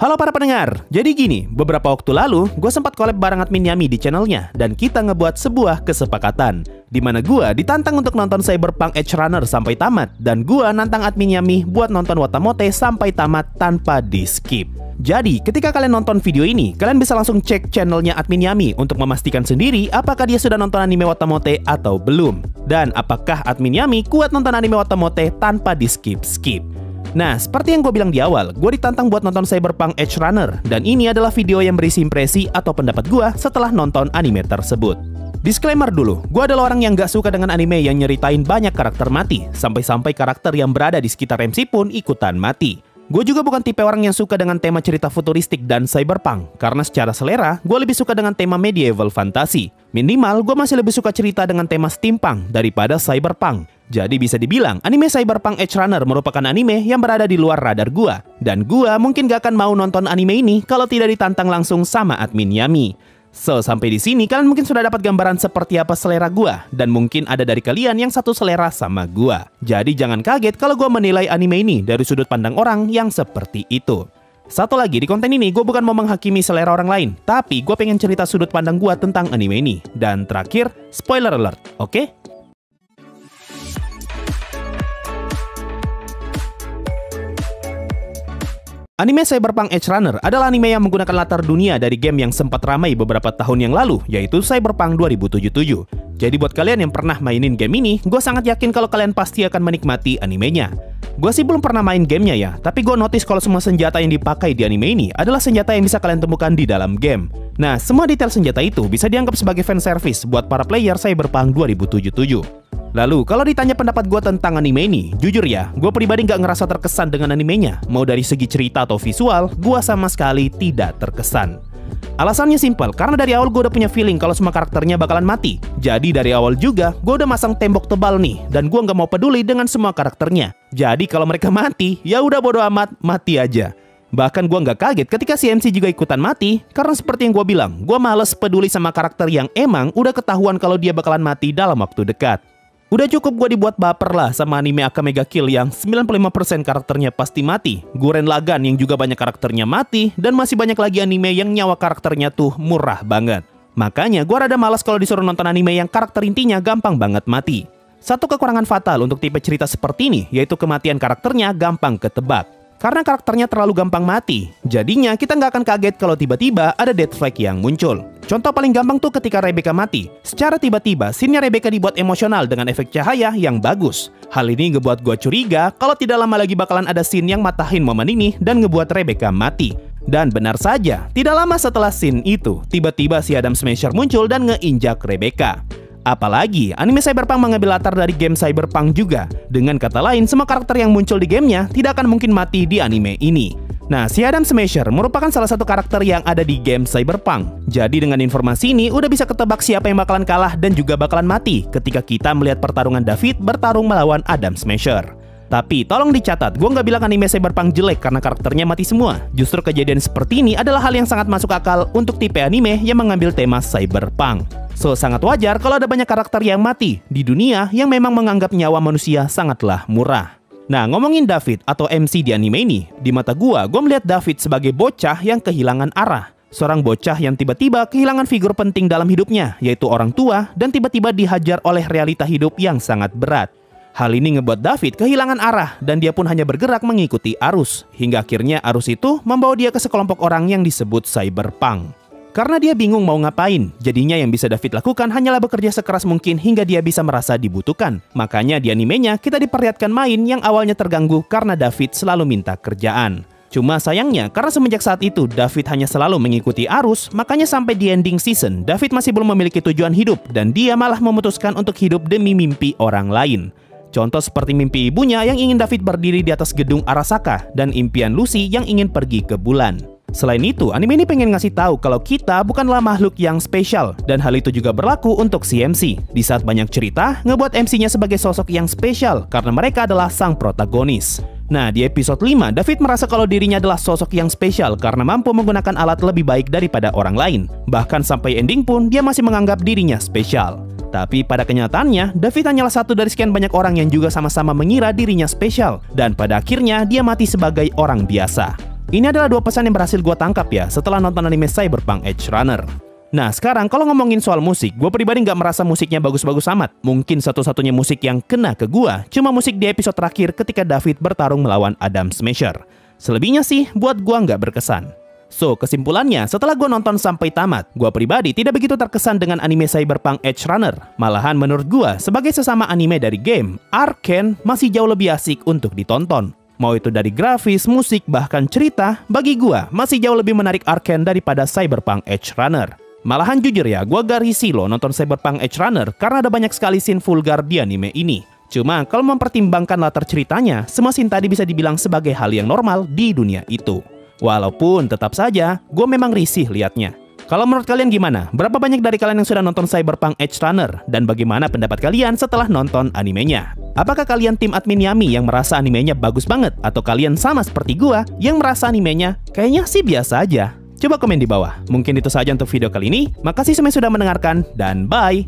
Halo para pendengar, jadi gini, beberapa waktu lalu gue sempat collab bareng admin Yami di channelnya dan kita ngebuat sebuah kesepakatan di mana gue ditantang untuk nonton Cyberpunk Edgerunner sampai tamat dan gue nantang admin Yami buat nonton Watamote sampai tamat tanpa di skip. Jadi ketika kalian nonton video ini, kalian bisa langsung cek channelnya admin Yami untuk memastikan sendiri apakah dia sudah nonton anime Watamote atau belum, dan apakah admin Yami kuat nonton anime Watamote tanpa di skip-skip. Nah, seperti yang gue bilang di awal, gue ditantang buat nonton Cyberpunk Edgerunner, dan ini adalah video yang berisi impresi atau pendapat gue setelah nonton anime tersebut. Disclaimer dulu, gue adalah orang yang gak suka dengan anime yang nyeritain banyak karakter mati, sampai-sampai karakter yang berada di sekitar MC pun ikutan mati. Gue juga bukan tipe orang yang suka dengan tema cerita futuristik dan cyberpunk, karena secara selera, gue lebih suka dengan tema medieval fantasy. Minimal, gue masih lebih suka cerita dengan tema steampunk daripada cyberpunk. Jadi bisa dibilang, anime Cyberpunk Edgerunner merupakan anime yang berada di luar radar gua. Dan gua mungkin gak akan mau nonton anime ini kalau tidak ditantang langsung sama admin Yami. So, sampai di sini kalian mungkin sudah dapat gambaran seperti apa selera gua. Dan mungkin ada dari kalian yang satu selera sama gua. Jadi jangan kaget kalau gua menilai anime ini dari sudut pandang orang yang seperti itu. Satu lagi, di konten ini gue bukan mau menghakimi selera orang lain, tapi gue pengen cerita sudut pandang gua tentang anime ini. Dan terakhir, spoiler alert, oke? Anime Cyberpunk Edgerunner adalah anime yang menggunakan latar dunia dari game yang sempat ramai beberapa tahun yang lalu, yaitu Cyberpunk 2077. Jadi buat kalian yang pernah mainin game ini, gue sangat yakin kalau kalian pasti akan menikmati animenya. Gue sih belum pernah main gamenya ya, tapi gue notice kalau semua senjata yang dipakai di anime ini adalah senjata yang bisa kalian temukan di dalam game. Nah, semua detail senjata itu bisa dianggap sebagai fanservice buat para player Cyberpunk 2077. Lalu, kalau ditanya pendapat gue tentang anime ini, jujur ya, gue pribadi nggak ngerasa terkesan dengan animenya. Mau dari segi cerita atau visual, gue sama sekali tidak terkesan. Alasannya simpel, karena dari awal gue udah punya feeling kalau semua karakternya bakalan mati. Jadi dari awal juga, gue udah masang tembok tebal nih, dan gue nggak mau peduli dengan semua karakternya. Jadi kalau mereka mati, ya udah bodo amat, mati aja. Bahkan gue nggak kaget ketika si MC juga ikutan mati, karena seperti yang gue bilang, gue males peduli sama karakter yang emang udah ketahuan kalau dia bakalan mati dalam waktu dekat. Udah cukup gue dibuat baper lah sama anime Akame ga Kill yang 95% karakternya pasti mati, Gurren Lagann yang juga banyak karakternya mati, dan masih banyak lagi anime yang nyawa karakternya tuh murah banget. Makanya gue rada malas kalau disuruh nonton anime yang karakter intinya gampang banget mati. Satu kekurangan fatal untuk tipe cerita seperti ini, yaitu kematian karakternya gampang ketebak. Karena karakternya terlalu gampang mati, jadinya kita nggak akan kaget kalau tiba-tiba ada death flag yang muncul. Contoh paling gampang tuh ketika Rebecca mati. Secara tiba-tiba, scene-nya Rebecca dibuat emosional dengan efek cahaya yang bagus. Hal ini ngebuat gue curiga kalau tidak lama lagi bakalan ada scene yang matahin momen ini dan ngebuat Rebecca mati. Dan benar saja, tidak lama setelah scene itu, tiba-tiba si Adam Smasher muncul dan ngeinjak Rebecca. Apalagi, anime Cyberpunk mengambil latar dari game Cyberpunk juga. Dengan kata lain, semua karakter yang muncul di gamenya tidak akan mungkin mati di anime ini. Nah, si Adam Smasher merupakan salah satu karakter yang ada di game Cyberpunk. Jadi dengan informasi ini, udah bisa ketebak siapa yang bakalan kalah dan juga bakalan mati ketika kita melihat pertarungan David bertarung melawan Adam Smasher. Tapi tolong dicatat, gue nggak bilang anime Cyberpunk jelek karena karakternya mati semua. Justru kejadian seperti ini adalah hal yang sangat masuk akal untuk tipe anime yang mengambil tema Cyberpunk. So, sangat wajar kalau ada banyak karakter yang mati di dunia yang memang menganggap nyawa manusia sangatlah murah. Nah, ngomongin David atau MC di anime ini, di mata gue melihat David sebagai bocah yang kehilangan arah. Seorang bocah yang tiba-tiba kehilangan figur penting dalam hidupnya, yaitu orang tua, dan tiba-tiba dihajar oleh realita hidup yang sangat berat. Hal ini ngebuat David kehilangan arah dan dia pun hanya bergerak mengikuti arus. Hingga akhirnya arus itu membawa dia ke sekelompok orang yang disebut Cyberpunk. Karena dia bingung mau ngapain, jadinya yang bisa David lakukan hanyalah bekerja sekeras mungkin hingga dia bisa merasa dibutuhkan. Makanya di animenya kita diperlihatkan main yang awalnya terganggu karena David selalu minta kerjaan. Cuma sayangnya, karena semenjak saat itu David hanya selalu mengikuti arus, makanya sampai di ending season, David masih belum memiliki tujuan hidup dan dia malah memutuskan untuk hidup demi mimpi orang lain. Contoh seperti mimpi ibunya yang ingin David berdiri di atas gedung Arasaka dan impian Lucy yang ingin pergi ke bulan. Selain itu, anime ini pengen ngasih tahu kalau kita bukanlah makhluk yang spesial, dan hal itu juga berlaku untuk si MC. Di saat banyak cerita, ngebuat MC-nya sebagai sosok yang spesial karena mereka adalah sang protagonis. Nah, di episode 5, David merasa kalau dirinya adalah sosok yang spesial karena mampu menggunakan alat lebih baik daripada orang lain. Bahkan sampai ending pun, dia masih menganggap dirinya spesial. Tapi pada kenyataannya, David hanyalah satu dari sekian banyak orang yang juga sama-sama mengira dirinya spesial. Dan pada akhirnya, dia mati sebagai orang biasa. Ini adalah dua pesan yang berhasil gue tangkap ya setelah nonton anime Cyberpunk Edge Runner. Nah sekarang kalau ngomongin soal musik, gue pribadi nggak merasa musiknya bagus-bagus amat. Mungkin satu-satunya musik yang kena ke gue cuma musik di episode terakhir ketika David bertarung melawan Adam Smasher. Selebihnya sih buat gue nggak berkesan. So, kesimpulannya, setelah gue nonton sampai tamat, gue pribadi tidak begitu terkesan dengan anime Cyberpunk Edge Runner. Malahan menurut gue, sebagai sesama anime dari game, Arcane masih jauh lebih asik untuk ditonton. Mau itu dari grafis, musik, bahkan cerita, bagi gue masih jauh lebih menarik Arcane daripada Cyberpunk Edge Runner. Malahan jujur ya, gue agak risih loh nonton Cyberpunk Edge Runner karena ada banyak sekali scene vulgar di anime ini. Cuma kalau mempertimbangkan latar ceritanya, semua scene tadi bisa dibilang sebagai hal yang normal di dunia itu. Walaupun tetap saja, gue memang risih liatnya. Kalau menurut kalian gimana? Berapa banyak dari kalian yang sudah nonton Cyberpunk Edge Runner? Dan bagaimana pendapat kalian setelah nonton animenya? Apakah kalian tim admin Yami yang merasa animenya bagus banget? Atau kalian sama seperti gue yang merasa animenya kayaknya sih biasa aja? Coba komen di bawah. Mungkin itu saja untuk video kali ini. Makasih semuanya sudah mendengarkan, dan bye!